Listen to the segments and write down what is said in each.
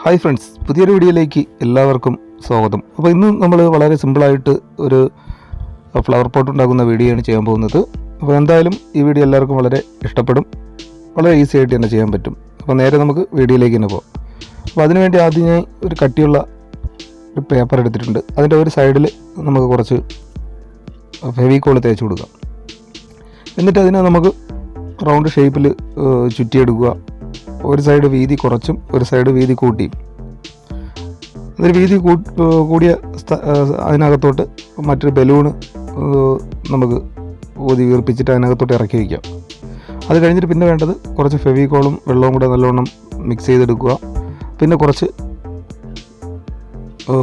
Hi friends, പുതിയൊരു വീഡിയോയിലേക്ക് എല്ലാവർക്കും സ്വാഗതം. അപ്പോൾ ഇന്ന് നമ്മൾ വളരെ സിമ്പിളായിട്ട് ഒരു ഫ്ലവർ പോട്ട് ഉണ്ടാക്കുന്ന വീഡിയോ ആണ് ചെയ്യാൻ പോകുന്നത്. അപ്പോൾ എന്തായാലും ഈ വീഡിയോ എല്ലാവർക്കും വളരെ ഇഷ്ടപ്പെടും, വളരെ ഈസി ആയിട്ട് തന്നെ ചെയ്യാൻ പറ്റും. അപ്പോൾ നേരെ നമുക്ക് വീഡിയോയിലേക്ക് തന്നെ പോകാം. അപ്പോൾ അതിനുവേണ്ടി ആദ്യം ഞാൻ ഒരു കട്ടിയുള്ള ഒരു പേപ്പർ എടുത്തിട്ടുണ്ട്. അതിൻ്റെ ഒരു സൈഡിൽ നമുക്ക് കുറച്ച് ഫെവിക്കോൾ തേച്ച് കൊടുക്കാം. എന്നിട്ട് അതിനെ നമുക്ക് റൗണ്ട് ഷേപ്പിൽ ചുറ്റിയെടുക്കുക. ഒരു സൈഡ് വീതി കുറച്ചും ഒരു സൈഡ് വീതി കൂട്ടിയും. അതിൽ വീതി കൂടിയ അതിനകത്തോട്ട് മറ്റൊരു ബലൂണ് നമുക്ക് ഊതി വീർപ്പിച്ചിട്ട് അതിനകത്തോട്ട് ഇറക്കി വയ്ക്കാം. അത് കഴിഞ്ഞിട്ട് പിന്നെ വേണ്ടത് കുറച്ച് ഫെവിക്കോളും വെള്ളവും കൂടെ നല്ലോണം മിക്സ് ചെയ്തെടുക്കുക. പിന്നെ കുറച്ച്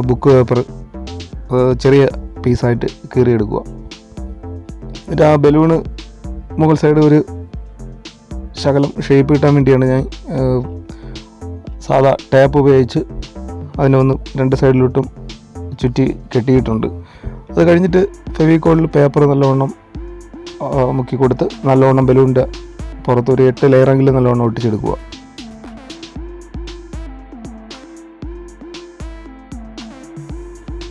ബുക്ക് പേപ്പർ ചെറിയ പീസായിട്ട് കീറിയെടുക്കുക. എന്നിട്ട് ആ ബലൂണ് മുകൾ സൈഡ് ഒരു ശകലം ഷേപ്പ് കിട്ടാൻ വേണ്ടിയാണ് ഞാൻ സാധാ ടാപ്പ് ഉപയോഗിച്ച് അതിനെ ഒന്ന് രണ്ട് സൈഡിലോട്ടും ചുറ്റി കെട്ടിയിട്ടുണ്ട്. അത് കഴിഞ്ഞിട്ട് ഫെവിക്കോളിൽ പേപ്പർ നല്ലവണ്ണം മുക്കി കൊടുത്ത് നല്ലവണ്ണം ബലൂണിൻ്റെ പുറത്ത് ഒരു 8 ലെയറെങ്കിലും നല്ലവണ്ണം ഒട്ടിച്ചെടുക്കുക.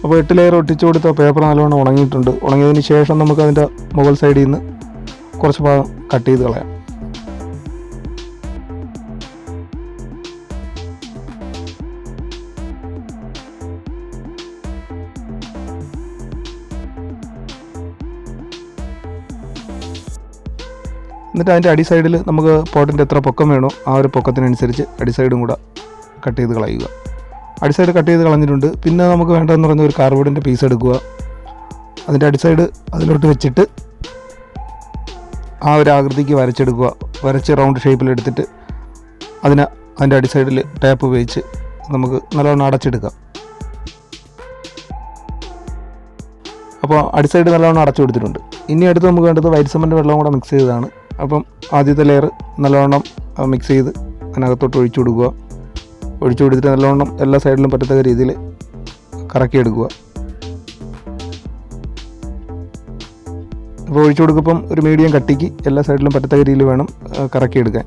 അപ്പോൾ 8 ലെയർ ഒട്ടിച്ചു കൊടുത്ത പേപ്പർ നല്ലവണ്ണം ഉണങ്ങിയിട്ടുണ്ട്. ഉണങ്ങിയതിന് ശേഷം നമുക്ക് അതിൻ്റെ മുകൾ സൈഡിൽ നിന്ന് കുറച്ച് ഭാഗം കട്ട് ചെയ്ത് കളയാം. എന്നിട്ട് അതിൻ്റെ അടി സൈഡിൽ നമുക്ക് പോട്ടിൻ്റെ എത്ര പൊക്കം വേണോ ആ ഒരു പൊക്കത്തിനനുസരിച്ച് അടി സൈഡും കൂടെ കട്ട് ചെയ്ത് കളയുക. അടി സൈഡ് കട്ട് ചെയ്ത് കളഞ്ഞിട്ടുണ്ട്. പിന്നെ നമുക്ക് വേണ്ടതെന്ന് പറഞ്ഞ ഒരു കാർഡ്ബോർഡിൻ്റെ പീസ് എടുക്കുക. അതിൻ്റെ അടി സൈഡ് അതിലോട്ട് വെച്ചിട്ട് ആ ഒരു ആകൃതിക്ക് വരച്ചെടുക്കുക. വരച്ച് റൗണ്ട് ഷേപ്പിലെടുത്തിട്ട് അതിൻ്റെ അടി സൈഡിൽ ടാപ്പ് ഉപയോഗിച്ച് നമുക്ക് നല്ലോണം അടച്ചെടുക്കാം. അപ്പോൾ അടി സൈഡ് നല്ലോണം അടച്ചു കൊടുത്തിട്ടുണ്ട്. ഇനി അടുത്ത് നമുക്ക് വേണ്ടത് വൈറ്റ് സിമൻറ്റ് വെള്ളം കൂടെ മിക്സ് ചെയ്തതാണ്. അപ്പം ആദ്യത്തെ ലെയർ നല്ലവണ്ണം മിക്സ് ചെയ്ത് അതിനകത്തോട്ട് ഒഴിച്ചു കൊടുക്കുക. ഒഴിച്ചു കൊടുത്തിട്ട് നല്ലവണ്ണം എല്ലാ സൈഡിലും പറ്റത്തക്ക രീതിയിൽ കറക്കിയെടുക്കുക. അപ്പോൾ ഒഴിച്ചു കൊടുക്കുമ്പം ഒരു മീഡിയം കട്ടിക്ക് എല്ലാ സൈഡിലും പറ്റത്തക്ക രീതിയിൽ വേണം കറക്കിയെടുക്കാൻ.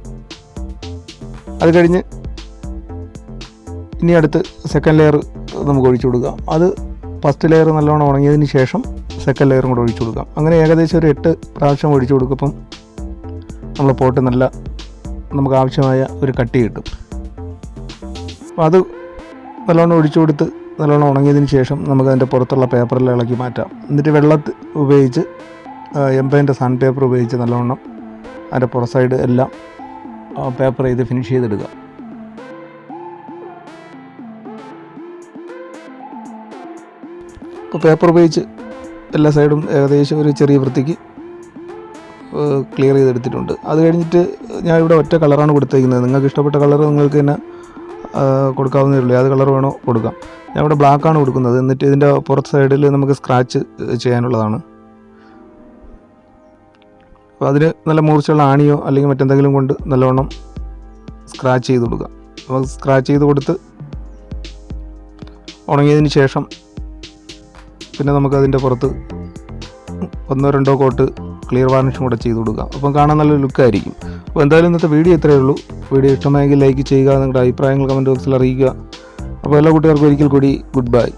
അത് കഴിഞ്ഞ് ഇനി അടുത്ത് സെക്കൻഡ് ലെയർ നമുക്ക് ഒഴിച്ചു കൊടുക്കാം. അത് ഫസ്റ്റ് ലെയർ നല്ലോണം ഉണങ്ങിയതിന് ശേഷം സെക്കൻഡ് ലെയറും കൂടെ ഒഴിച്ചു കൊടുക്കാം. അങ്ങനെ ഏകദേശം ഒരു 8 പ്രാവശ്യം ഒഴിച്ചു കൊടുക്കുമ്പം നമ്മൾ പോട്ട് നമുക്ക് ആവശ്യമായ ഒരു കട്ടി കിട്ടും. അപ്പോൾ അത് നല്ലോണം ഒഴിച്ചു കൊടുത്ത് നല്ലോണം ഉണങ്ങിയതിന് ശേഷം നമുക്ക് അതിൻ്റെ പുറത്തുള്ള പേപ്പറിൽ ഇളക്കി മാറ്റാം. എന്നിട്ട് വെള്ളത്തിൽ ഉപയോഗിച്ച് എംപൈൻ്റെ സാൻഡ് പേപ്പർ ഉപയോഗിച്ച് നല്ലോണം അതിൻ്റെ പുറ സൈഡ് എല്ലാം പേപ്പർ ചെയ്ത് ഫിനിഷ് ചെയ്തെടുക്കുക. ഇപ്പോൾ പേപ്പർ ഉപയോഗിച്ച് എല്ലാ സൈഡും ഏകദേശം ഒരു ചെറിയ വൃത്തിക്ക് ക്ലിയർ ചെയ്തെടുത്തിട്ടുണ്ട്. അത് കഴിഞ്ഞിട്ട് ഞാൻ ഇവിടെ ഒറ്റ കളറാണ് കൊടുത്തേക്കുന്നത്. നിങ്ങൾക്ക് ഇഷ്ടപ്പെട്ട കളർ നിങ്ങൾക്ക് തന്നെ കൊടുക്കാവുന്നതേ ഉള്ളൂ. ഏത് കളർ വേണോ കൊടുക്കാം. ഞാൻ ഇവിടെ ബ്ലാക്കാണ് കൊടുക്കുന്നത്. എന്നിട്ട് ഇതിൻ്റെ പുറത്ത് സൈഡിൽ നമുക്ക് സ്ക്രാച്ച് ചെയ്യാനുള്ളതാണ്. അപ്പോൾ അതിന് നല്ല മൂർച്ചയുള്ള ആണിയോ അല്ലെങ്കിൽ മറ്റെന്തെങ്കിലും കൊണ്ട് നല്ലവണ്ണം സ്ക്രാച്ച് ചെയ്ത് കൊടുക്കുക. അപ്പോൾ സ്ക്രാച്ച് ചെയ്ത് കൊടുത്ത് ഉണങ്ങിയതിന് ശേഷം പിന്നെ നമുക്കതിൻ്റെ പുറത്ത് 1-2 കോട്ട് ക്ലിയർ വാർണിഷും കൂടെ ചെയ്ത് കൊടുക്കാം. അപ്പം കാണാൻ നല്ലൊരു ലുക്കായിരിക്കും. അപ്പോൾ എന്തായാലും ഇന്നത്തെ വീഡിയോ ഇത്രയേ ഉള്ളൂ. വീഡിയോ ഇഷ്ടമായെങ്കിൽ ലൈക്ക് ചെയ്യുക, നിങ്ങളുടെ അഭിപ്രായങ്ങൾ കമൻറ്റ് ബോക്സിൽ അറിയിക്കുക. അപ്പോൾ എല്ലാ കൂട്ടുകാർക്കും ഒരിക്കൽ കൂടി ഗുഡ് ബൈ.